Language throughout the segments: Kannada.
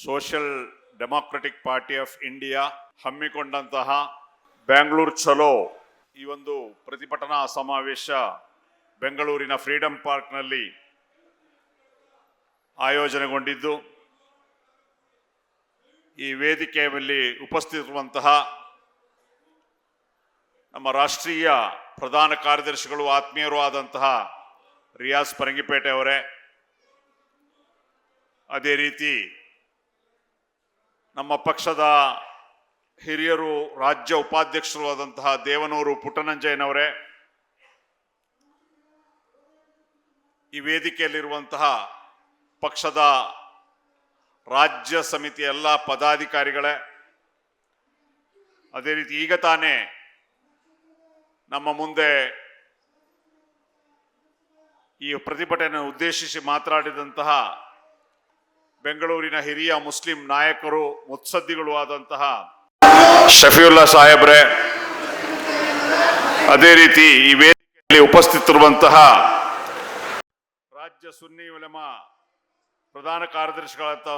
Social democratic party of India ಹಮ್ಮಿಕೊಂಡಂತಹ ಬ್ಯಾಂಗ್ಳೂರ್ ಚಲೋ ಈ ಒಂದು ಪ್ರತಿಭಟನಾ ಸಮಾವೇಶ ಬೆಂಗಳೂರಿನ ಫ್ರೀಡಂ ಪಾರ್ಕ್ನಲ್ಲಿ ಆಯೋಜನೆಗೊಂಡಿದ್ದು, ಈ ವೇದಿಕೆಯಲ್ಲಿ ಉಪಸ್ಥಿತರುವಂತಹ ನಮ್ಮ ರಾಷ್ಟ್ರೀಯ ಪ್ರಧಾನ ಕಾರ್ಯದರ್ಶಿಗಳು ಆತ್ಮೀಯರು ಆದಂತಹ ರಿಯಾಜ್ ಪರಂಗಿಪೇಟೆ ಅವರೇ, ಅದೇ ರೀತಿ ನಮ್ಮ ಪಕ್ಷದ ಹಿರಿಯರು ರಾಜ್ಯ ಉಪಾಧ್ಯಕ್ಷರು ಆದಂತಹ ದೇವನೂರು ಪುಟ್ಟನಂಜಯ್ಯನವರೇ, ಈ ವೇದಿಕೆಯಲ್ಲಿರುವಂತಹ ಪಕ್ಷದ ರಾಜ್ಯ ಸಮಿತಿಯ ಎಲ್ಲ ಪದಾಧಿಕಾರಿಗಳೇ, ಅದೇ ರೀತಿ ಈಗ ತಾನೇ ನಮ್ಮ ಮುಂದೆ ಈ ಪ್ರತಿಭಟನೆ ಉದ್ದೇಶಿಸಿ ಮಾತನಾಡಿದಂತಹ ಬೆಂಗಳೂರಿನ ಹಿರಿಯ ಮುಸ್ಲಿಂ ನಾಯಕರು ಮುತ್ಸದ್ದಿಗಳು ಆದಂತಹ ಶಫೀವುಲ್ಲಾ ಸಾಹೇಬ್ರೆ, ಅದೇ ರೀತಿ ಈ ವೇದಿಕೆಯಲ್ಲಿ ಉಪಸ್ಥಿತರಿರುವಂತಹ ರಾಜ್ಯ ಸುನ್ನಿ ಉಲಮಾ ಪ್ರಧಾನ ಕಾರ್ಯದರ್ಶಿಗಳಾದ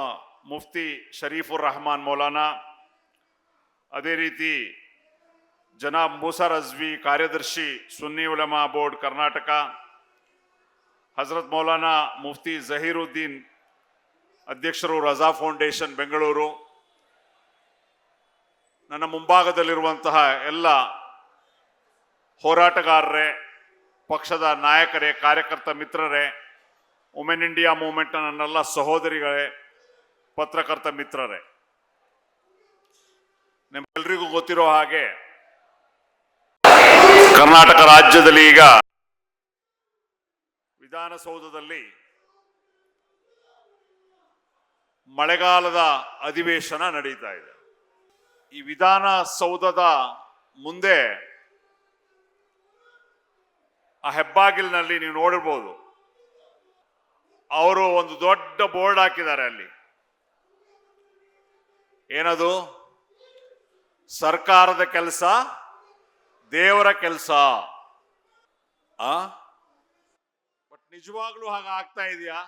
ಮುಫ್ತಿ ಶರೀಫುರ್ ರಹಮಾನ್ ಮೌಲಾನಾ, ಅದೇ ರೀತಿ ಜನಾಬ್ ಮೂಸಾ ರಜ್ವಿ ಕಾರ್ಯದರ್ಶಿ ಸುನ್ನಿ ಉಲಮಾ ಬೋರ್ಡ್ ಕರ್ನಾಟಕ, ಹಜರತ್ ಮೌಲಾನಾ ಮುಫ್ತಿ ಜಹೀರುದ್ದೀನ್ ಅಧ್ಯಕ್ಷರು ರಜಾ ಫೌಂಡೇಶನ್ ಬೆಂಗಳೂರು, ನನ್ನ ಮುಂಭಾಗದಲ್ಲಿರುವಂತಹ ಎಲ್ಲ ಹೋರಾಟಗಾರರೇ, ಪಕ್ಷದ ನಾಯಕರೇ, ಕಾರ್ಯಕರ್ತ ಮಿತ್ರರೇ, ವುಮೆನ್ ಇಂಡಿಯಾ ಮೂವ್ಮೆಂಟ್ನ ನನ್ನೆಲ್ಲ ಸಹೋದರಿಗಳೇ, ಪತ್ರಕರ್ತ ಮಿತ್ರರೇ, ನಿಮ್ಮೆಲ್ಲರಿಗೂ ಗೊತ್ತಿರೋ ಹಾಗೆ ಕರ್ನಾಟಕ ರಾಜ್ಯದಲ್ಲಿ ಈಗ ವಿಧಾನಸೌಧದಲ್ಲಿ ಮಳೆಗಾಲದ ಅಧಿವೇಶನ ನಡೀತಾ ಇದೆ. ಈ ವಿಧಾನಸೌಧದ ಮುಂದೆ ಆ ಹೆಬ್ಬಾಗಿಲಿನಲ್ಲಿ ನೀವು ನೋಡಿರ್ಬೋದು, ಅವರು ಒಂದು ದೊಡ್ಡ ಬೋರ್ಡ್ ಹಾಕಿದ್ದಾರೆ. ಅಲ್ಲಿ ಏನದು? ಸರ್ಕಾರದ ಕೆಲಸ ದೇವರ ಕೆಲಸ. ಬಟ್ ನಿಜವಾಗ್ಲೂ ಹಾಗೆ ಆಗ್ತಾ ಇದೆಯಾ?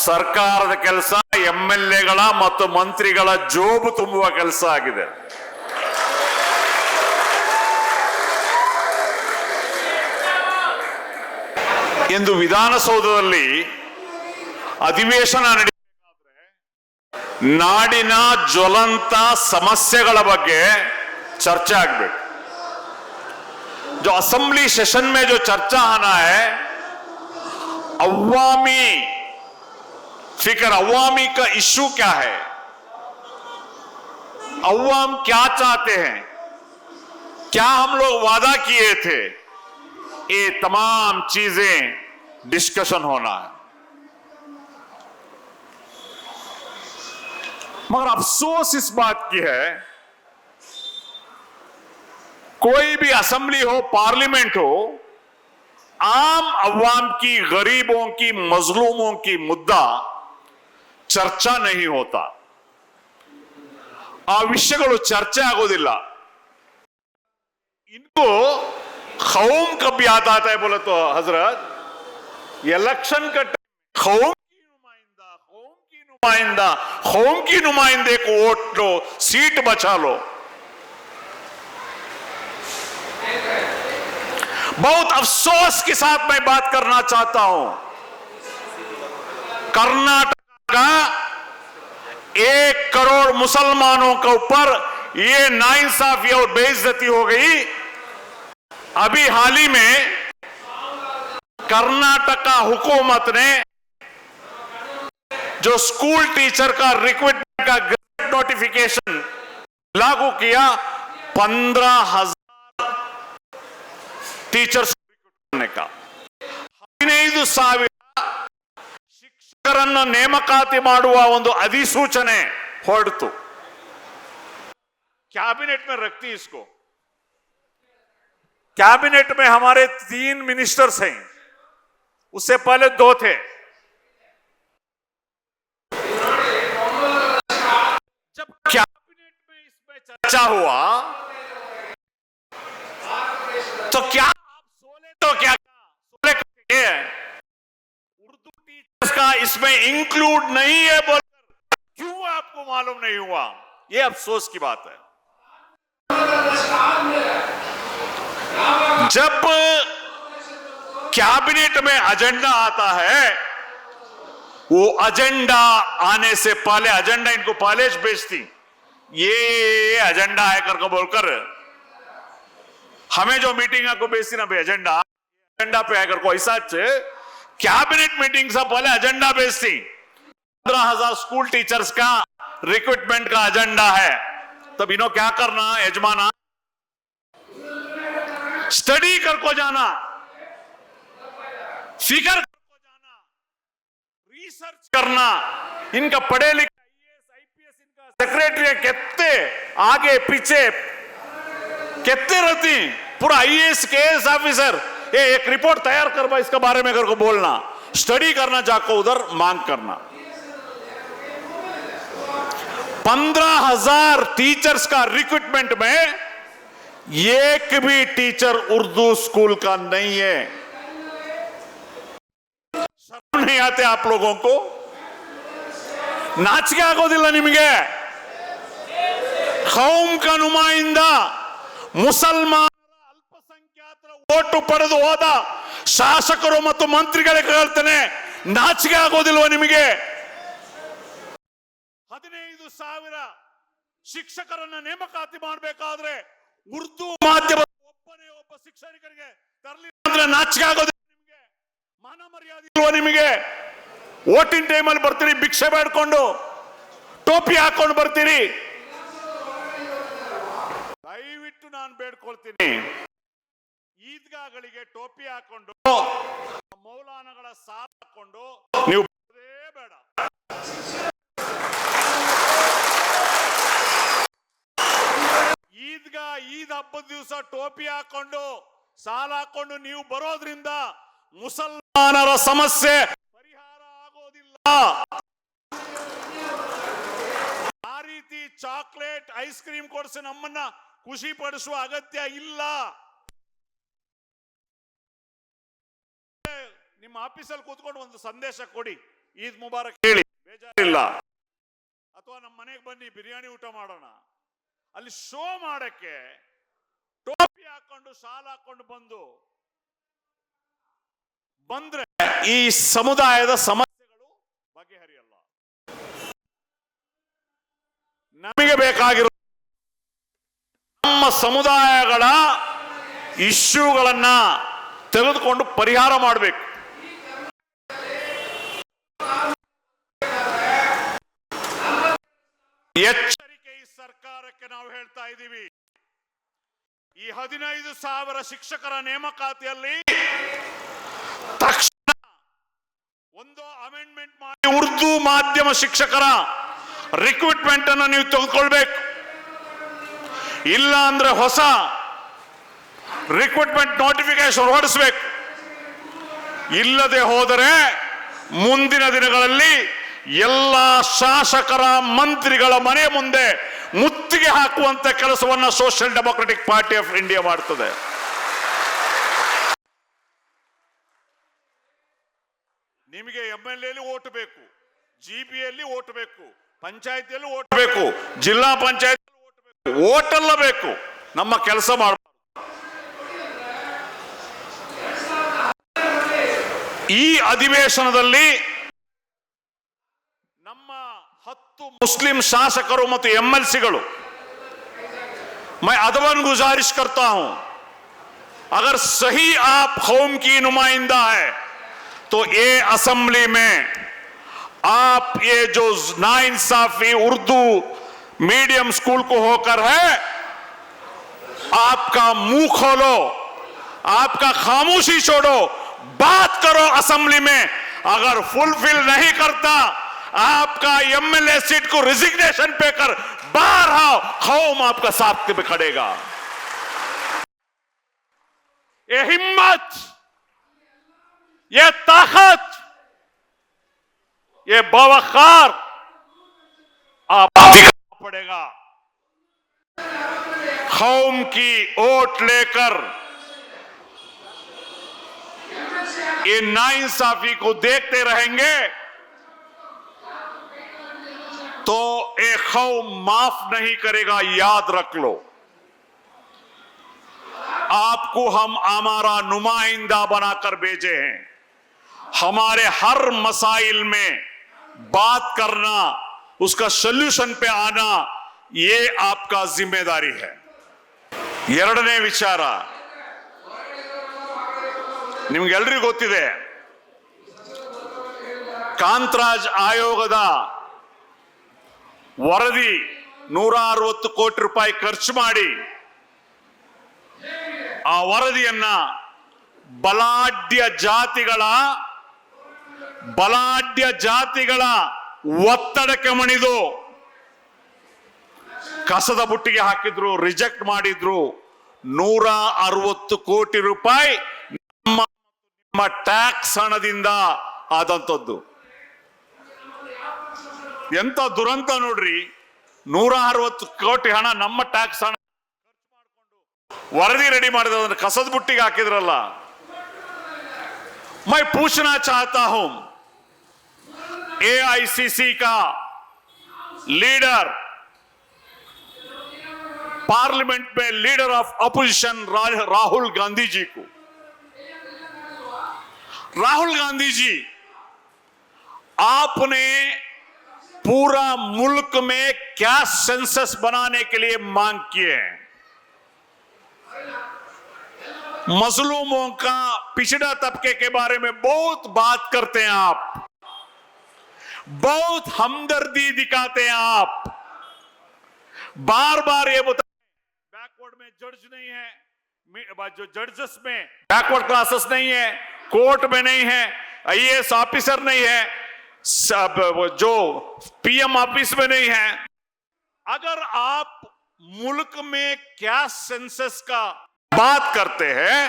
ಸರ್ಕಾರದ ಕೆಲಸ MLA-ಗಳ ಮತ್ತು ಮಂತ್ರಿಗಳ ಜೋಬು ತುಂಬುವ ಕೆಲಸ ಆಗಿದೆ. ಇಂದು ವಿಧಾನಸೌಧದಲ್ಲಿ ಅಧಿವೇಶನ ನಡೆಯಬೇಕಾದ್ರೆ ನಾಡಿನ ಜ್ವಲಂತ ಸಮಸ್ಯೆಗಳ ಬಗ್ಗೆ ಚರ್ಚೆ ಆಗಬೇಕು. जो असेंबली सेशन में जो चर्चा आना है, अवामी फिक्र, अवामी का इश्यू क्या है, अवाम क्या चाहते हैं, क्या हम लोग वादा किए थे, ये तमाम चीजें डिस्कशन होना है. मगर अफसोस इस बात की है, कोई भी असेंबली हो, पार्लियामेंट हो, आम अवाम की, गरीबों की, मजलूमों की मुद्दा चर्चा नहीं होता. आ विषयಗಳು ಚರ್ಚೆ ಆಗೋದಿಲ್ಲ. इनको खौम कब याद आता है बोले तो हजरत, इलेक्शन का खौम की नुमाइंदा, खौम की नुमाइंदे को वोट लो, सीट बचा लो. बहुत अफसोस के साथ मैं बात करना चाहता हूं, कर्नाटक का 1 करोड़ मुसलमानों के ऊपर ये नाइंसाफी और बेइज्जती हो गई. अभी हाल ही में कर्नाटक हुकूमत ने जो स्कूल टीचर का रिक्रूटमेंट का गजट नोटिफिकेशन लागू किया, 15,000 ಟೀಚರ್ಸ್ करने का, 15,000 ಶಿಕ್ಷಕರನ್ನು ನೇಮಕಾತಿ ಮಾಡುವ ಒಂದು ಅಧಿಸೂಚನೆ ಹೊರಡಿತು. कैबिनेट में रखती इसको. कैबिनेट में हमारे 3 मिनिस्टर्स हैं, उससे पहले 2 थे. जब कैबिनेट में इसमें चर्चा हुआ तो क्या आप सोले तो क्या सोले उर्दू टीचर्स का इसमें इंक्लूड नहीं है बोलकर क्यों आपको मालूम नहीं हुआ? ये अफसोस की बात है। जब कैबिनेट में एजेंडा आता है, वो एजेंडा आने से पहले एजेंडा इनको पहले भेजती, ये एजेंडा है करके बोलकर हमें जो मीटिंग को भेजती ना, एजेंडा पे आकर को ऐसा कैबिनेट मीटिंग से पहले एजेंडा भेजती। 15,000 स्कूल टीचर्स का रिक्रूटमेंट का एजेंडा है। तब इन्हों क्या करना, यजमाना स्टडी करको जाना, फिगर करको जाना, रिसर्च करना। इनका पढ़े लिखे आईएएस आईपीएस इनका सेक्रेटरी कितने आगे पीछे कितने रहती, पूरा आईएएस केएस ऑफिसर ये एक रिपोर्ट तैयार करवा, इसके बारे में करको बोलना, स्टडी करना, जाकर उधर मांग करना। 15,000 टीचर्स का रिक्रूटमेंट में एक भी टीचर उर्दू स्कूल का नहीं है। शर्म नहीं आते आप लोगों को? नाचिके आगोदिल्ला निಮಗೆ? कौम का नुमाइंदा ಮುಸಲ್ಮಾನರ ಅಲ್ಪಸಂಖ್ಯಾತರ ಓಟು ಪಡೆದು ಹೋದ ಶಾಸಕರು ಮತ್ತು ಮಂತ್ರಿಗಳಿಗೆ ಹೇಳ್ತಾನೆ, ನಾಚಿಕೆ ಆಗೋದಿಲ್ವ ನಿಮಗೆ? 15,000 ಶಿಕ್ಷಕರನ್ನ ನೇಮಕಾತಿ ಮಾಡಬೇಕಾದ್ರೆ ಉರ್ದು ಮಾಧ್ಯಮದ ಒಬ್ಬನೇ ಒಬ್ಬ ಶಿಕ್ಷಕರಿಗೆ ತರಲಿಲ್ಲ ಅಂದ್ರೆ ನಾಚಿಕೆ ಆಗೋದಿಲ್ಲ ನಿಮಗೆ? ಮಾನ ಮರ್ಯಾದೆ ಇಲ್ವ ನಿಮಗೆ? ವೋಟಿಂಗ್ ಟೈಮಲ್ಲಿ ಬರ್ತೀರಿ, ಭಿಕ್ಷೆ ಬೇಡ್ಕೊಂಡು ಟೋಪಿ ಹಾಕೊಂಡು ಬರ್ತೀರಿ. ದಯವಿಟ್ಟು ನಾನು ಬೇಡ್ಕೊಳ್ತೀನಿ, ಈದ್ಗಾಗಳಿಗೆ ಟೋಪಿ ಹಾಕೊಂಡು ಮೌಲಾನಗಳ ಸಾಲ ಹಾಕೊಂಡು ನೀವು ಬೇಡ. ಈದ್ ಹಬ್ಬದ ದಿವಸ ಟೋಪಿ ಹಾಕೊಂಡು ಸಾಲ ಹಾಕೊಂಡು ನೀವು ಬರೋದ್ರಿಂದ ಮುಸಲ್ಮಾನರ ಸಮಸ್ಯೆ ಪರಿಹಾರ ಆಗೋದಿಲ್ಲ. ಆ ರೀತಿ ಚಾಕ್ಲೇಟ್ ಐಸ್ ಕ್ರೀಮ್ ಕೊಡಿಸಿ ನಮ್ಮನ್ನ ಖುಷಿ ಪಡಿಸುವ ಅಗತ್ಯ ಇಲ್ಲ. ನಿಮ್ಮ ಆಫೀಸಲ್ಲಿ ಕೂತ್ಕೊಂಡು ಒಂದು ಸಂದೇಶ ಕೊಡಿ, ಈದ್ ಮುಬಾರಕ್ ಹೇಳಿ, ಬೇಜಾರಿಲ್ಲ. ಅಥವಾ ನಮ್ಮ ಮನೆಗೆ ಬನ್ನಿ, ಬಿರಿಯಾನಿ ಊಟ ಮಾಡೋಣ. ಅಲ್ಲಿ ಶೋ ಮಾಡಕ್ಕೆ ಟೋಪಿ ಹಾಕೊಂಡು ಶಾಲ ಹಾಕೊಂಡು ಬಂದ್ರೆ ಈ ಸಮುದಾಯದ ಸಮಸ್ಯೆಗಳು ಬಗೆಹರಿಯಲ್ಲ. ನಮಗೆ ಬೇಕಾಗಿರೋ ನಮ್ಮ ಸಮುದಾಯಗಳ ಇಶ್ಯೂಗಳನ್ನ ತೆಗೆದುಕೊಂಡು ಪರಿಹಾರ ಮಾಡಬೇಕು. ಎಚ್ಚರಿಕೆ ಈ ಸರ್ಕಾರಕ್ಕೆ ನಾವು ಹೇಳ್ತಾ ಇದ್ದೀವಿ. ಈ 15,000 ಶಿಕ್ಷಕರ ನೇಮಕಾತಿಯಲ್ಲಿ ತಕ್ಷಣ ಒಂದು ಅಮೆಂಡ್ಮೆಂಟ್ ಮಾಡಿ ಉರ್ದು ಮಾಧ್ಯಮ ಶಿಕ್ಷಕರ ರಿಕ್ರೂಟ್ಮೆಂಟ್ ಅನ್ನು ನೀವು ತೆಗೆದುಕೊಳ್ಬೇಕು. ಇಲ್ಲ ಅಂದ್ರೆ ಹೊಸ ರಿಕ್ರೂಟ್ಮೆಂಟ್ ನೋಟಿಫಿಕೇಶನ್ ಹೊರಡಿಸಬೇಕು. ಇಲ್ಲದೆ ಹೋದರೆ ಮುಂದಿನ ದಿನಗಳಲ್ಲಿ ಎಲ್ಲ ಶಾಸಕರ ಮಂತ್ರಿಗಳ ಮನೆ ಮುಂದೆ ಮುತ್ತಿಗೆ ಹಾಕುವಂತ ಕೆಲಸವನ್ನ social democratic party of India ಮಾಡುತ್ತದೆ. ನಿಮಗೆ MLA ಓಟ್ ಬೇಕು, GBಯಲ್ಲಿ ಓಟ್ ಬೇಕು, ಪಂಚಾಯತಿಯಲ್ಲಿ ಓಟ್ ಬೇಕು, ಜಿಲ್ಲಾ ಪಂಚಾಯತ್ ಓಟ್ ಬೇಕು, ಓಟೆಲ್ಲ ಬೇಕು. ನಮ್ಮ ಕೆಲಸ ಮಾಡಬೇಕು. ಈ ಅಧಿವೇಶನದಲ್ಲಿ ನಮ್ಮ 10 मुस्लिम शासकों ಮತ್ತು MLCಗಳು, मैं अदबन गुजारिश करता हूं, अगर सही आप कौम की नुमाइंदा है तो ये असेंबली में आप ये जो नाइंसाफी उर्दू मीडियम स्कूल को होकर है, आपका मुंह खोलो, आपका खामोशी छोड़ो, बात करो असेंबली में. अगर फुलफिल नहीं करता आपका MLA सीट को रिजिग्नेशन पे कर बाहर आओ, कौम आपका साथ में खड़ेगा. ये हिम्मत, ये ताकत, ये बावकार आपको दिखाना पड़ेगा. कौम की वोट लेकर ये नाइंसाफी को देखते रहेंगे एक खौफ माफ नहीं करेगा, याद रख लो। आपको हम हमारा नुमाइंदा बनाकर भेजे हैं। हमारे हर मसाइल में बात करना, उसका सॉल्यूशन पे आना, ये आपका जिम्मेदारी है। ಎರಡನೇ ವಿಚಾರ, ನಿಮ್ಗೆಲ್ರಿಗೂ ಗೊತ್ತಿದೆ, ಕಾಂತರಾಜ್ ಆಯೋಗದ ವರದಿ 160 ಕೋಟಿ ರೂಪಾಯಿ ಖರ್ಚು ಮಾಡಿ ಆ ವರದಿಯನ್ನ ಬಲಾಢ್ಯ ಜಾತಿಗಳ ಒತ್ತಡಕ್ಕೆ ಮಣಿದು ಕಸದ ಬುಟ್ಟಿಗೆ ಹಾಕಿದ್ರು, ರಿಜೆಕ್ಟ್ ಮಾಡಿದ್ರು. 160 ಕೋಟಿ ರೂಪಾಯಿ ನಮ್ಮ ಟ್ಯಾಕ್ಸ್ ಹಣದಿಂದ ಆದಂತದ್ದು. ಎಂತ ದುರಂತ ನೋಡ್ರಿ, 160 ಕೋಟಿ ಹಣ ನಮ್ಮ ಟ್ಯಾಕ್ಸ್ ಹಣ ವರದಿ ರೆಡಿ ಮಾಡಿದ ಕಸದ ಬುಟ್ಟಿಗೆ ಹಾಕಿದ್ರಲ್ಲ. मैं पूछना चाहता हूं, एआईसीसी का लीडर, पार्लियामेंट में leader of opposition Rahul Gandhi ji को, राहुल गांधी जी, आपने पूरा मुल्क में क्या सेंसस बनाने के लिए मांग किए हैं? मजलूमों का, पिछड़ा तबके के बारे में बहुत बात करते हैं आप, बहुत हमदर्दी दिखाते हैं आप, बार बार ये बताते हैं बैकवर्ड में जज नहीं है, जो जजेस में बैकवर्ड क्लासेस नहीं है, कोर्ट में नहीं है, आईएएस ऑफिसर नहीं है, सब जो पीएम ऑफिस में नहीं है। अगर आप मुल्क में क्या सेंसस का बात करते हैं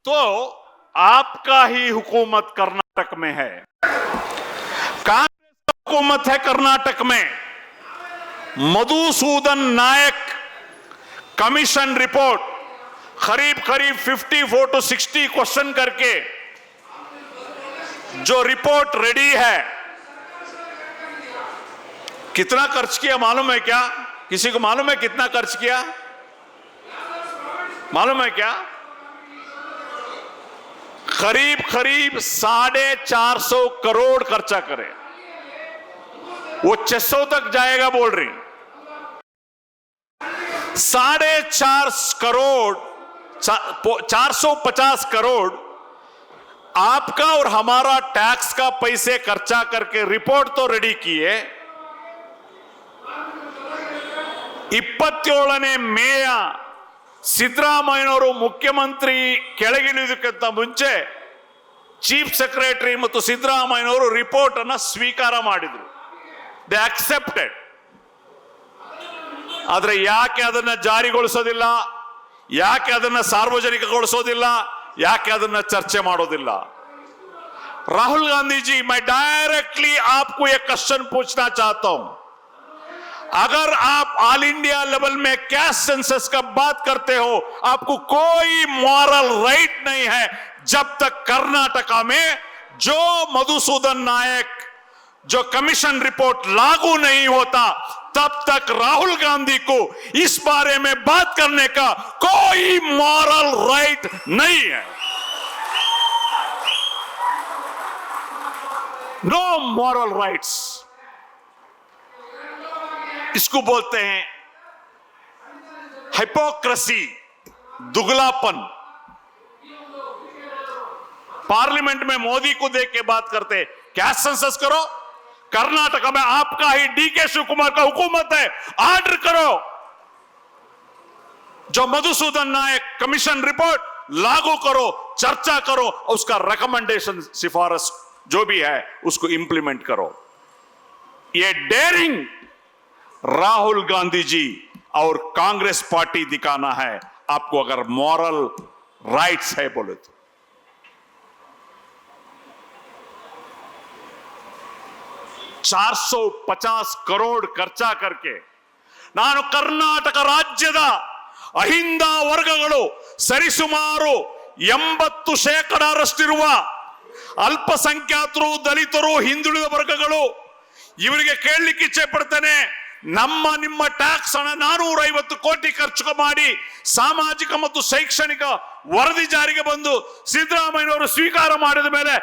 तो आपका ही हुकूमत कर्नाटक में है, कांग्रेस हुकूमत है कर्नाटक में। मधुसूदन नायक कमीशन रिपोर्ट करीब 54 to 60 क्वेश्चन करके जो रिपोर्ट रेडी है, कितना खर्च किया मालूम है क्या? किसी को मालूम है कितना खर्च किया? मालूम है क्या? करीब 450 करोड़ खर्चा करे। वो 600 तक जाएगा बोल रही। 450 करोड़, 450 करोड़ आपका और हमारा टैक्स का पैसे खर्चा करके रिपोर्ट तो रेडी किए। 27ನೇ ಮೇಯ ಸಿದ್ದರಾಮಯ್ಯನವರು ಮುಖ್ಯಮಂತ್ರಿ ಕೆಳಗಿಳಿಯೋದಕ್ಕಿಂತ ಮುಂಚೆ ಚೀಫ್ ಸೆಕ್ರೆಟರಿ ಮತ್ತು ಸಿದ್ದರಾಮಯ್ಯನವರು ರಿಪೋರ್ಟ್ ಅನ್ನು ಸ್ವೀಕಾರ ಮಾಡಿದ್ರು. They accepted. ಆದ್ರೆ ಯಾಕೆ ಅದನ್ನ ಜಾರಿಗೊಳಿಸೋದಿಲ್ಲ? ಯಾಕೆ ಅದನ್ನ ಸಾರ್ವಜನಿಕಗೊಳಿಸೋದಿಲ್ಲ? ಯಾಕೆ ಅದನ್ನ ಚರ್ಚೆ ಮಾಡೋದಿಲ್ಲ? राहुल गांधी जी, मैं डायरेक्टली आपको एक क्वेश्चन पूछना चाहता हूं। अगर आप ऑल इंडिया लेवल में कैश सेंसस का बात करते हो, आपको कोई मॉरल राइट नहीं है जब तक कर्नाटका में जो मधुसूदन नायक जो कमीशन रिपोर्ट लागू नहीं होता, तब तक राहुल गांधी को इस बारे में बात करने का कोई मॉरल राइट नहीं है। No moral rights. इसको बोलते हैं हिपोक्रेसी, दुगलापन। पार्लियामेंट में मोदी को देख के बात करते, कैश सेंसस करो, कर्नाटक में आपका ही डीके शिवकुमार का हुकूमत है, ऑर्डर करो, जो मधुसूदन नायक कमीशन रिपोर्ट लागू करो, चर्चा करो, उसका रिकमेंडेशन, सिफारिश जो भी है उसको इंप्लीमेंट करो। ये डेयरिंग राहुल गांधी जी और कांग्रेस पार्टी दिखाना है आपको, अगर मॉरल राइट्स है बोले तो। 450 करोड़ खर्चा करके ನಾನು ಕರ್ನಾಟಕ ರಾಜ್ಯದ ಅಹಿಂದ ವರ್ಗಗಳು ಸರಿಸುಮಾರು 80% ಅಲ್ಪಸಂಖ್ಯಾತರು, ದಲಿತರು, ಹಿಂದುಳಿದ ವರ್ಗಗಳು, ಇವರಿಗೆ ಕೇಳಲಿಕ್ಕೆ ಇಚ್ಛೆ ಪಡ್ತೇನೆ, ನಿಮ್ಮ ಟ್ಯಾಕ್ಸ್ ಹಣ 450 ಕೋಟಿ ಖರ್ಚು ಮಾಡಿ ಸಾಮಾಜಿಕ ಮತ್ತು ಶೈಕ್ಷಣಿಕ ವರದಿ ಜಾರಿಗೆ ಬಂದು ಸಿದ್ದರಾಮಯ್ಯನವರು ಸ್ವೀಕಾರ ಮಾಡಿದ ಮೇಲೆ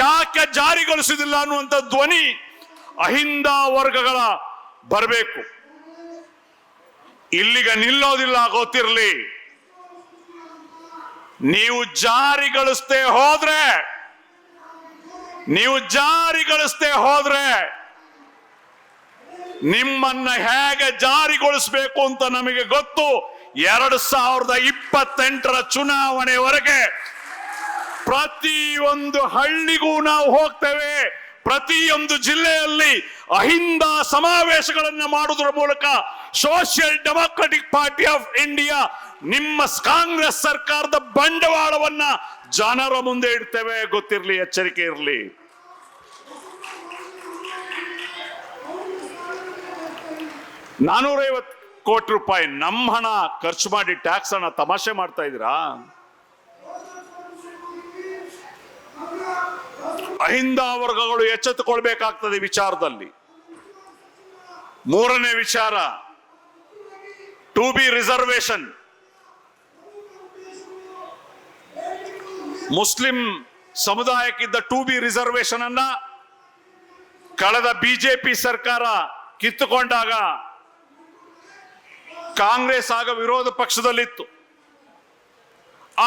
ಯಾಕೆ ಜಾರಿಗೊಳಿಸುವುದಿಲ್ಲ ಅನ್ನುವಂಥ ಧ್ವನಿ ಅಹಿಂದ ವರ್ಗಗಳ ಬರಬೇಕು. ಇಲ್ಲಿಗೆ ನಿಲ್ಲೋದಿಲ್ಲ, ಗೊತ್ತಿರಲಿ. ನೀವು ಜಾರಿಗೊಳಿಸದೆ ಹೋದ್ರೆ ನಿಮ್ಮನ್ನ ಹೇಗೆ ಜಾರಿಗೊಳಿಸಬೇಕು ಅಂತ ನಮಗೆ ಗೊತ್ತು. 2028ರ ಚುನಾವಣೆವರೆಗೆ ಪ್ರತಿಯೊಂದು ಹಳ್ಳಿಗೂ ನಾವು ಹೋಗ್ತೇವೆ. ಪ್ರತಿಯೊಂದು ಜಿಲ್ಲೆಯಲ್ಲಿ ಅಹಿಂದ ಸಮಾವೇಶಗಳನ್ನು ಮಾಡುವುದರ ಮೂಲಕ social democratic party of India ನಿಮ್ಮ ಕಾಂಗ್ರೆಸ್ ಸರ್ಕಾರದ ಬಂಡವಾಳವನ್ನ ಜನರ ಮುಂದೆ ಇಡ್ತೇವೆ. ಗೊತ್ತಿರಲಿ, ಎಚ್ಚರಿಕೆ ಇರಲಿ. ₹450 ಕೋಟಿ ನಮ್ಮ ಹಣ ಖರ್ಚು ಮಾಡಿ ಟ್ಯಾಕ್ಸ್ ಹಣ ತಮಾಷೆ ಮಾಡ್ತಾ ಇದ್ದೀರಾ? ಅಹಿಂದ ವರ್ಗಗಳು ಎಚ್ಚೆತ್ತುಕೊಳ್ಬೇಕಾಗ್ತದೆ ವಿಚಾರದಲ್ಲಿ. ಮೂರನೇ ವಿಚಾರ, 2B reservation. Muslim ಸಮುದಾಯಕ್ಕಿದ್ದ 2B reservation ಅನ್ನ ಕಳೆದ ಬಿಜೆಪಿ ಸರ್ಕಾರ ಕಿತ್ತುಕೊಂಡಾಗ ಕಾಂಗ್ರೆಸ್ ಆಗ ವಿರೋಧ ಪಕ್ಷದಲ್ಲಿತ್ತು,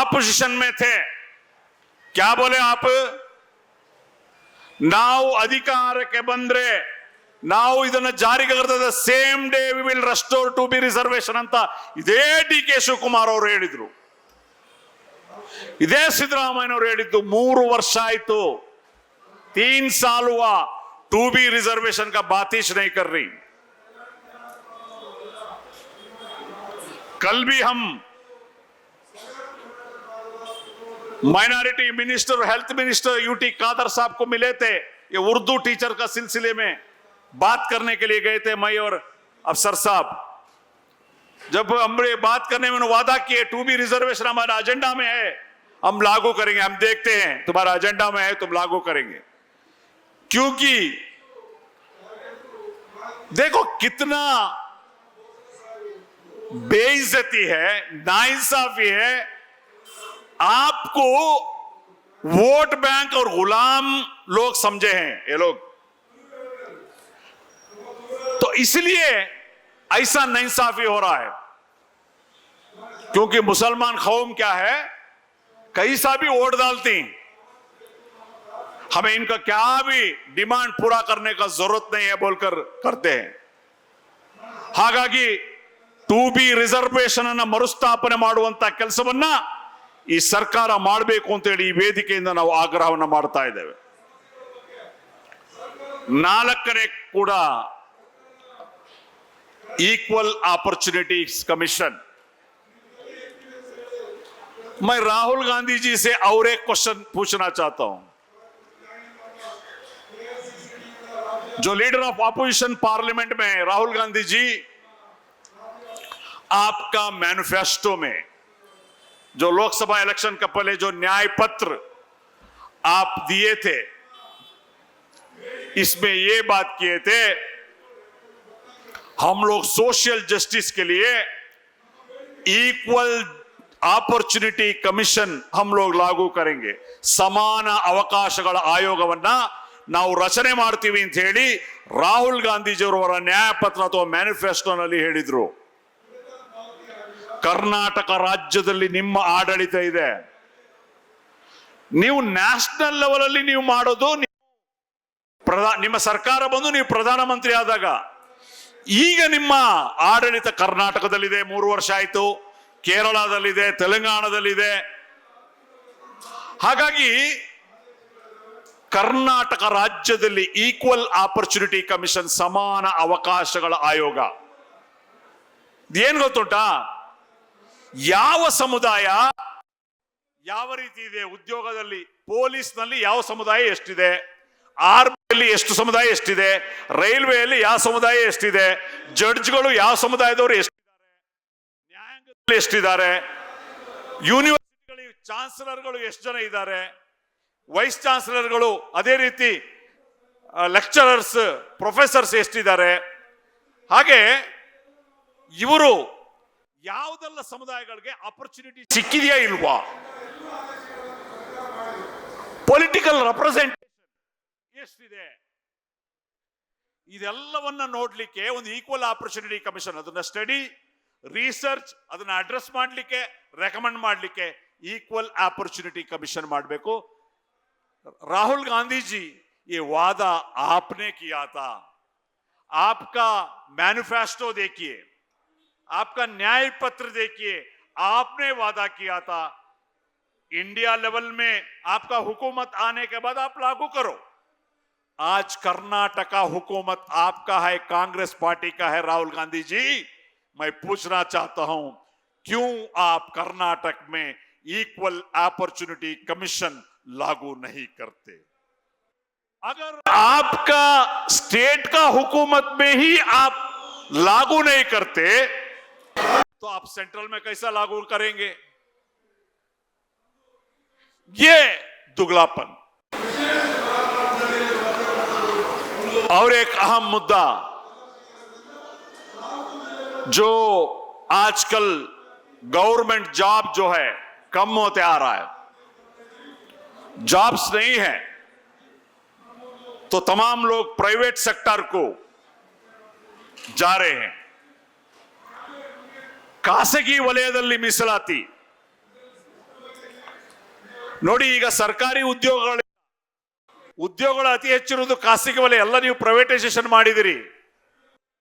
ಆಪೋಸಿಷನ್ ಮೇ ಥೇ. ಕ್ಯಾ ಬೋಲೆ ಆಪ್? ನಾವು ಅಧಿಕಾರಕ್ಕೆ ಬಂದ್ರೆ ನಾವು ಇದನ್ನ ಜಾರಿಗೆ ತರ್ತೇವೆ, same day we will restore 2B reservation ಅಂತ ಇದೇ DK ಶಿವಕುಮಾರ್ ಅವರು ಹೇಳಿದ್ರು, ಇದೇ ಸಿದ್ದರಾಮಯ್ಯನವರು ಹೇಳಿದ್ದು. 3 ವರ್ಷ ಆಯ್ತು, 3 साल हुआ, 2B रिजर्वेशन का बात ही नहीं कर रही. कल भी हम minority minister, health minister UT Khader साहब को मिले थे. ये उर्दू टीचर का सिलसिले में बात करने के लिए गए थे, मैं और अफसर साहब. जब हमने बात करने में वादा किए 2B रिजर्वेशन हमारा एजेंडा में है, हम लागू करेंगे, हम देखते हैं तुम्हारा एजेंडा में है, तुम लागू करेंगे. क्योंकि देखो कितना बेइज्जती है, नाइंसाफी है. आपको वोट बैंक और गुलाम लोग समझे हैं ये लोग, तो इसलिए ऐसा नाइंसाफी हो रहा है. क्योंकि मुसलमान कौम क्या है, कैसा भी वोट डालती, हमें इनका क्या भी डिमांड पूरा करने का जरूरत नहीं है बोलकर करते हैं. ಹಾಗಾಗಿ 2B ರಿಸರ್ವೇಶನ್ ಅನ್ನು ಮರುಸ್ಥಾಪನೆ ಮಾಡುವಂತ ಕೆಲಸವನ್ನ ಈ ಸರ್ಕಾರ ಮಾಡಬೇಕು ಅಂತ ಹೇಳಿ ಈ ವೇದಿಕೆಯಿಂದ ನಾವು ಆಗ್ರಹವನ್ನು ಮಾಡ್ತಾ ಇದ್ದೇವೆ. 4ನೇ ಕೂಡ ಈಕ್ವಲ್ अपॉर्चुनिटीज कमीशन. मैं राहुल गांधी जी से और एक क्वेश्चन पूछना चाहता हूं. जो लीडर ऑफ ऑपोजिशन पार्लियामेंट में राहुल गांधी जी, आपका मैनिफेस्टो में जो लोकसभा इलेक्शन का पहले जो न्याय पत्र आप दिए थे, इसमें ये बात किए थे हम लोग सोशल जस्टिस के लिए इक्वल अपॉर्चुनिटी कमीशन हम लोग लागू करेंगे, ಸಮಾನ ಅವಕಾಶಗಳ ಆಯೋಗವನ್ನ ನಾವು ರಚನೆ ಮಾಡ್ತೀವಿ ಅಂತ ಹೇಳಿ ರಾಹುಲ್ ಗಾಂಧೀಜಿಯವರ ನ್ಯಾಯಪತ್ರ ಅಥವಾ ಮ್ಯಾನಿಫೆಸ್ಟೋನಲ್ಲಿ ಹೇಳಿದ್ರು. ಕರ್ನಾಟಕ ರಾಜ್ಯದಲ್ಲಿ ನಿಮ್ಮ ಆಡಳಿತ ಇದೆ, ನೀವು ನ್ಯಾಷನಲ್ ಲೆವೆಲ್ ಅಲ್ಲಿ ನೀವು ಮಾಡೋದು, ನಿಮ್ಮ ಸರ್ಕಾರ ಬಂದು ನೀವು ಪ್ರಧಾನಮಂತ್ರಿ ಆದಾಗ. ಈಗ ನಿಮ್ಮ ಆಡಳಿತ ಕರ್ನಾಟಕದಲ್ಲಿದೆ, 3 ವರ್ಷ ಆಯ್ತು, ಕೇರಳದಲ್ಲಿದೆ, ತೆಲಂಗಾಣದಲ್ಲಿದೆ. ಹಾಗಾಗಿ ಕರ್ನಾಟಕ ರಾಜ್ಯದಲ್ಲಿ ಈಕ್ವಲ್ ಆಪರ್ಚುನಿಟಿ ಕಮಿಷನ್, ಸಮಾನ ಅವಕಾಶಗಳ ಆಯೋಗ. ಏನ್ ಗೊತ್ತುಂಟಾ, ಯಾವ ಸಮುದಾಯ ಯಾವ ರೀತಿ ಇದೆ, ಉದ್ಯೋಗದಲ್ಲಿ ಪೊಲೀಸ್ನಲ್ಲಿ ಯಾವ ಸಮುದಾಯ ಎಷ್ಟಿದೆ, ಆರ್ಮಿಯಲ್ಲಿ ಎಷ್ಟು ಸಮುದಾಯ ಎಷ್ಟಿದೆ, ರೈಲ್ವೆಯಲ್ಲಿ ಯಾವ ಸಮುದಾಯ ಎಷ್ಟಿದೆ, ಜಡ್ಜ್ಗಳು ಯಾವ ಸಮುದಾಯದವರು ಎಷ್ಟಿದ್ದಾರೆ, ನ್ಯಾಯಾಂಗದಲ್ಲಿ ಎಷ್ಟಿದ್ದಾರೆ, ಯೂನಿವರ್ಸಿಟಿಗಳಿಗೆ ಚಾನ್ಸಲರ್ಗಳು ಎಷ್ಟು ಜನ ಇದ್ದಾರೆ, ವೈಸ್ ಚಾನ್ಸಲರ್ಗಳು, ಅದೇ ರೀತಿ ಲೆಕ್ಚರರ್ಸ್, ಪ್ರೊಫೆಸರ್ಸ್ ಎಷ್ಟಿದ್ದಾರೆ. ಹಾಗೆ ಇವರು ಯಾವುದೆಲ್ಲ ಸಮುದಾಯಗಳಿಗೆ ಆಪರ್ಚುನಿಟಿ ಸಿಕ್ಕಿದೆಯಾ ಇಲ್ವಾ, ಪೊಲಿಟಿಕಲ್ ರೆಪ್ರೆಸೆಂಟೇಷನ್ ಎಷ್ಟಿದೆ, ಇದೆಲ್ಲವನ್ನ ನೋಡ್ಲಿಕ್ಕೆ ಒಂದು ಈಕ್ವಲ್ ಆಪರ್ಚುನಿಟಿ ಕಮಿಷನ್ ಅದನ್ನ ಸ್ಟಡಿ ರಿಸರ್ಚ್ ಅದನ್ನ ಅಡ್ರೆಸ್ ಮಾಡಲಿಕ್ಕೆ ರೆಕಮೆಂಡ್ ಮಾಡಲಿಕ್ಕೆ ಈಕ್ವಲ್ ಆಪರ್ಚುನಿಟಿ ಕಮಿಷನ್ ಮಾಡಬೇಕು. राहुल गांधी जी ये वादा आपने किया था, आपका मैनिफेस्टो देखिए, आपका न्याय पत्र देखिए, आपने वादा किया था इंडिया लेवल में आपका हुकूमत आने के बाद आप लागू करो. आज कर्नाटका हुकूमत आपका है, कांग्रेस पार्टी का है. राहुल गांधी जी, मैं पूछना चाहता हूं क्यों आप कर्नाटक में इक्वल अपॉर्चुनिटी कमीशन लागू नहीं करते? अगर आपका स्टेट का हुकूमत में ही आप लागू नहीं करते तो आप सेंट्रल में कैसा लागू करेंगे? ये दुगलापन. और एक अहम मुद्दा जो आजकल गवर्नमेंट जॉब जो है कम होते आ रहा है, जॉब्स नहीं है तो तमाम लोग प्राइवेट सेक्टर को जा रहे हैं. ಖಾಸಗಿ ವಲಯದಲ್ಲಿ ಮೀಸಲಾತಿ ನೋಡಿ, ಈಗ ಸರ್ಕಾರಿ ಉದ್ಯೋಗಗಳು ಅತಿ ಹೆಚ್ಚಿರುವುದು ಖಾಸಗಿ ವಲಯ. ಎಲ್ಲ ನೀವು ಪ್ರೈವೇಟೈಸೇಷನ್ ಮಾಡಿದಿರಿ.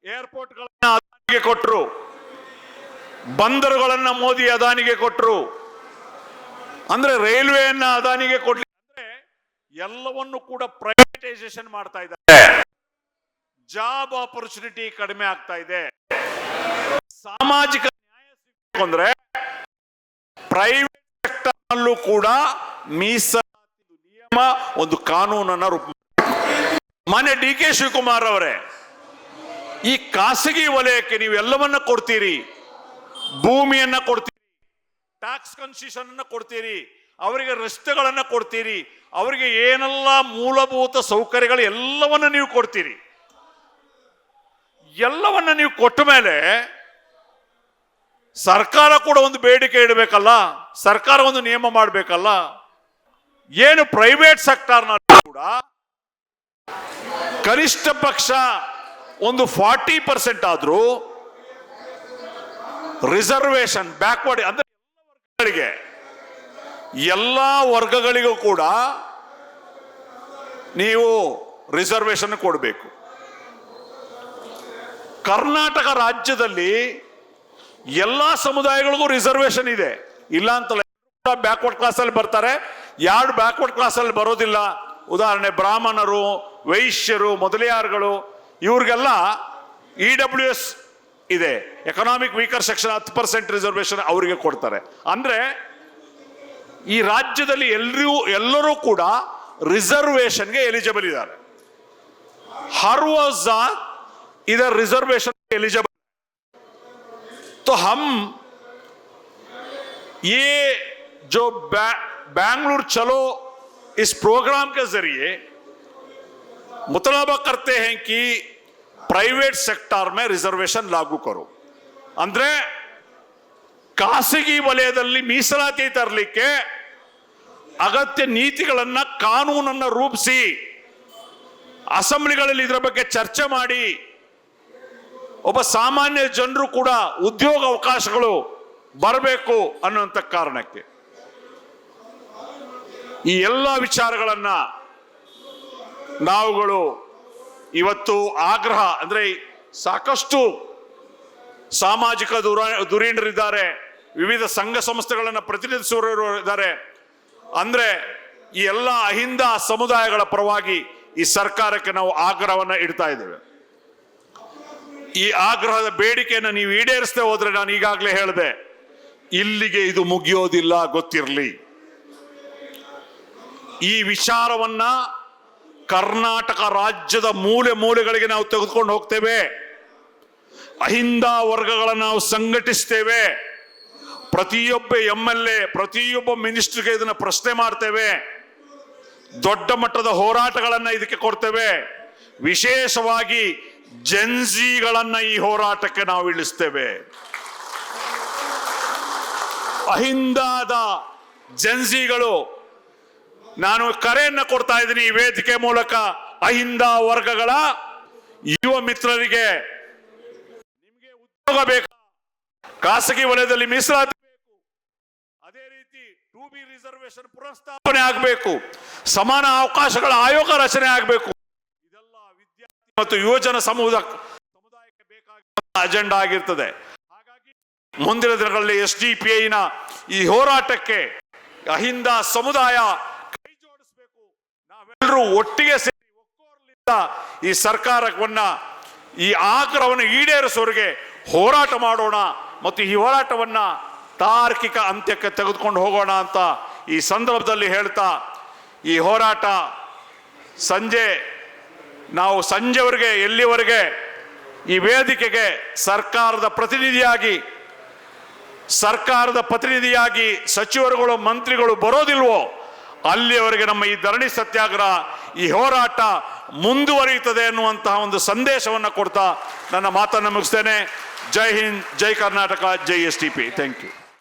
ಏರ್ಪೋರ್ಟ್ಗಳನ್ನ ಅದಾನಿಗೆ ಕೊಟ್ಟರು, ಬಂದರುಗಳನ್ನ ಮೋದಿ ಅದಾನಿಗೆ ಕೊಟ್ಟರು, ಅಂದ್ರೆ ರೈಲ್ವೆಯನ್ನ ಅದಾನಿಗೆ ಕೊಡ್ಲಿ, ಅಂದ್ರೆ ಎಲ್ಲವನ್ನು ಕೂಡ ಪ್ರೈವೇಟೈಸೇಷನ್ ಮಾಡ್ತಾ ಇದ್ದಾರೆ. ಜಾಬ್ ಆಪರ್ಚುನಿಟಿ ಕಡಿಮೆ ಆಗ್ತಾ ಇದೆ. ಸಾಮಾಜಿಕ ನ್ಯಾಯ ಸಿಗಬೇಕು ಅಂದ್ರೆ ಪ್ರೈವೇಟ್ ಸೆಕ್ಟರ್ ನಲ್ಲೂ ಕೂಡ ಮೀಸಲಾತಿ ನಿಯಮ ಒಂದು ಕಾನೂನನ್ನ ರೂಪ. ಮಾನ್ಯ ಡಿ ಕೆ ಶಿವಕುಮಾರ್ ಅವರೇ, ಈ ಖಾಸಗಿ ವಲಯಕ್ಕೆ ನೀವು ಎಲ್ಲವನ್ನ ಕೊಡ್ತೀರಿ, ಭೂಮಿಯನ್ನ ಕೊಡ್ತೀರಿ, ಟ್ಯಾಕ್ಸ್ ಕನ್ಸೆಷನ್ ಅನ್ನ ಕೊಡ್ತೀರಿ, ಅವರಿಗೆ ರಸ್ತೆಗಳನ್ನ ಕೊಡ್ತೀರಿ, ಅವರಿಗೆ ಏನೆಲ್ಲ ಮೂಲಭೂತ ಸೌಕರ್ಯಗಳು ಎಲ್ಲವನ್ನ ನೀವು ಕೊಡ್ತೀರಿ. ಎಲ್ಲವನ್ನ ನೀವು ಕೊಟ್ಟ ಮೇಲೆ ಸರ್ಕಾರ ಕೂಡ ಒಂದು ಬೇಡಿಕೆ ಇಡಬೇಕಲ್ಲ, ಸರ್ಕಾರ ಒಂದು ನಿಯಮ ಮಾಡಬೇಕಲ್ಲ. ಏನು ಪ್ರೈವೇಟ್ ಸೆಕ್ಟರ್ನಲ್ಲಿ ಕೂಡ ಕನಿಷ್ಠ ಪಕ್ಷ ಒಂದು 40% ಆದ್ರೂ ರಿಸರ್ವೇಶನ್ ಬ್ಯಾಕ್ವರ್ಡ್ ಅಂದ್ರೆ ಎಲ್ಲ ವರ್ಗಗಳಿಗೂ ಕೂಡ ನೀವು ರಿಸರ್ವೇಶನ್ ಕೊಡಬೇಕು. ಕರ್ನಾಟಕ ರಾಜ್ಯದಲ್ಲಿ ಎಲ್ಲಾ ಸಮುದಾಯಗಳಿಗೂ ರಿಸರ್ವೇಶನ್ ಇದೆ, ಇಲ್ಲ ಅಂತಲ್ಲ. ಬ್ಯಾಕ್ವರ್ಡ್ ಕ್ಲಾಸ್ ಅಲ್ಲಿ ಬರ್ತಾರೆ, ಯಾರು ಬ್ಯಾಕ್ವರ್ಡ್ ಕ್ಲಾಸ್ ಅಲ್ಲಿ ಬರೋದಿಲ್ಲ. ಉದಾಹರಣೆ ಬ್ರಾಹ್ಮಣರು, ವೈಶ್ಯರು, ಮೊದಲಿಯಾರ್ಗಳು, ಇವ್ರಿಗೆಲ್ಲ EWS ಇದೆ, ಎಕನಾಮಿಕ್ ವೀಕರ್ ಸೆಕ್ಷನ್ 10% ರಿಸರ್ವೇಶನ್ ಅವರಿಗೆ ಕೊಡ್ತಾರೆ. ಅಂದ್ರೆ ಈ ರಾಜ್ಯದಲ್ಲಿ ಎಲ್ಲರೂ ಕೂಡ ರಿಸರ್ವೇಶನ್ಗೆ ಎಲಿಜಿಬಲ್ ಇದ್ದಾರೆ. हर वो जात इधर रिजर्वेशन एलिजिबल. तो हम ये जो बैंगलोर चलो इस प्रोग्राम के जरिए मुतालबा करते हैं कि प्राइवेट सेक्टर में रिजर्वेशन लागू करो. ಅಂದ್ರೆ ಖಾಸಗಿ ವಲಯದಲ್ಲಿ ಮೀಸಲಾತಿ ತರಲಿಕ್ಕೆ ಅಗತ್ಯ ನೀತಿಗಳನ್ನ, ಕಾನೂನನ್ನ ರೂಪಿಸಿ ಅಸೆಂಬ್ಲಿಗಳಲ್ಲಿ ಇದರ ಬಗ್ಗೆ ಚರ್ಚೆ ಮಾಡಿ ಒಬ್ಬ ಸಾಮಾನ್ಯ ಜನರು ಕೂಡ ಉದ್ಯೋಗ ಅವಕಾಶಗಳು ಬರಬೇಕು ಅನ್ನುವಂಥ ಕಾರಣಕ್ಕೆ ಈ ಎಲ್ಲ ವಿಚಾರಗಳನ್ನ ನಾವುಗಳು ಇವತ್ತು ಆಗ್ರಹ, ಅಂದ್ರೆ ಸಾಕಷ್ಟು ಸಾಮಾಜಿಕ ಧುರೀಣರಿದ್ದಾರೆ, ವಿವಿಧ ಸಂಘ ಸಂಸ್ಥೆಗಳನ್ನು ಪ್ರತಿನಿಧಿಸುವವರು ಇದ್ದಾರೆ. ಅಂದ್ರೆ ಈ ಎಲ್ಲ ಅಹಿಂದ ಸಮುದಾಯಗಳ ಪರವಾಗಿ ಈ ಸರ್ಕಾರಕ್ಕೆ ನಾವು ಆಗ್ರಹವನ್ನ ಇಡ್ತಾ ಇದ್ದೇವೆ. ಈ ಆಗ್ರಹದ ಬೇಡಿಕೆಯನ್ನು ನೀವು ಈಡೇರಿಸದೆ ಹೋದ್ರೆ, ನಾನು ಈಗಾಗಲೇ ಹೇಳಿದೆ, ಇಲ್ಲಿಗೆ ಇದು ಮುಗಿಯೋದಿಲ್ಲ, ಗೊತ್ತಿರಲಿ. ಈ ವಿಚಾರವನ್ನ ಕರ್ನಾಟಕ ರಾಜ್ಯದ ಮೂಲೆ ಮೂಲೆಗಳಿಗೆ ನಾವು ತೆಗೆದುಕೊಂಡು ಹೋಗ್ತೇವೆ. ಅಹಿಂದ ವರ್ಗಗಳನ್ನು ನಾವು ಸಂಘಟಿಸ್ತೇವೆ. ಪ್ರತಿಯೊಬ್ಬ MLA, ಪ್ರತಿಯೊಬ್ಬ ಮಿನಿಸ್ಟರ್ಗೆ ಇದನ್ನ ಪ್ರಶ್ನೆ ಮಾಡ್ತೇವೆ. ದೊಡ್ಡ ಮಟ್ಟದ ಹೋರಾಟಗಳನ್ನ ಇದಕ್ಕೆ ಕೊಡ್ತೇವೆ. ವಿಶೇಷವಾಗಿ ಜೆನ್ಸಿಗಳನ್ನ ಈ ಹೋರಾಟಕ್ಕೆ ನಾವು ಇಳಿಸ್ತೇವೆ. ಅಹಿಂದಾದ ಜೆನ್ಸಿಗಳು, ನಾನು ಕರೆಯನ್ನ ಕೊಡ್ತಾ ಇದ್ದೀನಿ ಈ ವೇದಿಕೆ ಮೂಲಕ ಅಹಿಂದ ವರ್ಗಗಳ ಯುವ ಮಿತ್ರರಿಗೆ, ನಿಮಗೆ ಉದ್ಯೋಗ ಬೇಕಾ, ಖಾಸಗಿ ವಲಯದಲ್ಲಿ ಮೀಸಲಾತಿ ಬೇಕು, ಅದೇ ರೀತಿ 2B ರಿಸರ್ವೇಶನ್ ಪುನಃಸ್ಥಾಪನೆ ಆಗಬೇಕು, ಸಮಾನ ಅವಕಾಶಗಳ ಆಯೋಗ ರಚನೆ ಆಗಬೇಕು. ಇದೆಲ್ಲ ವಿದ್ಯಾರ್ಥಿ ಮತ್ತು ಯುವಜನ ಸಮುದಾಯಕ್ಕೆ ಬೇಕಾಗಿರುವ ಅಜೆಂಡಾ ಆಗಿರ್ತದೆ. ಹಾಗಾಗಿ ಮುಂದಿನ ದಿನಗಳಲ್ಲಿ SDPI ನ ಈ ಹೋರಾಟಕ್ಕೆ ಅಹಿಂದ ಸಮುದಾಯ ಕೈ ಜೋಡಿಸಬೇಕು. ನಾವೆಲ್ಲರೂ ಒಟ್ಟಿಗೆ ಸೇರಿ ಒಕ್ಕೊರಲಿಂದ ಈ ಸರ್ಕಾರವನ್ನ, ಈ ಆಗ್ರಹವನ್ನು ಈಡೇರಿಸುವವರೆಗೆ ಹೋರಾಟ ಮಾಡೋಣ ಮತ್ತು ಈ ಹೋರಾಟವನ್ನ ತಾರ್ಕಿಕ ಅಂತ್ಯಕ್ಕೆ ತೆಗೆದುಕೊಂಡು ಹೋಗೋಣ ಅಂತ ಈ ಸಂದರ್ಭದಲ್ಲಿ ಹೇಳ್ತಾ, ಈ ಹೋರಾಟ ನಾವು ಸಂಜೆವರೆಗೆ, ಎಲ್ಲಿವರೆಗೆ ಈ ವೇದಿಕೆಗೆ ಸರ್ಕಾರದ ಪ್ರತಿನಿಧಿಯಾಗಿ ಸಚಿವರುಗಳು ಮಂತ್ರಿಗಳು ಬರೋದಿಲ್ವೋ ಅಲ್ಲಿಯವರೆಗೆ ನಮ್ಮ ಈ ಧರಣಿ ಸತ್ಯಾಗ್ರಹ, ಈ ಹೋರಾಟ ಮುಂದುವರಿಯುತ್ತದೆ ಅನ್ನುವಂತಹ ಒಂದು ಸಂದೇಶವನ್ನು ಕೊಡ್ತಾ ನನ್ನ ಮಾತನ್ನು ಮುಗಿಸ್ತೇನೆ. ಜೈ ಹಿಂದ್, ಜೈ ಕರ್ನಾಟಕ, ಜೈ SDPI. Thank you.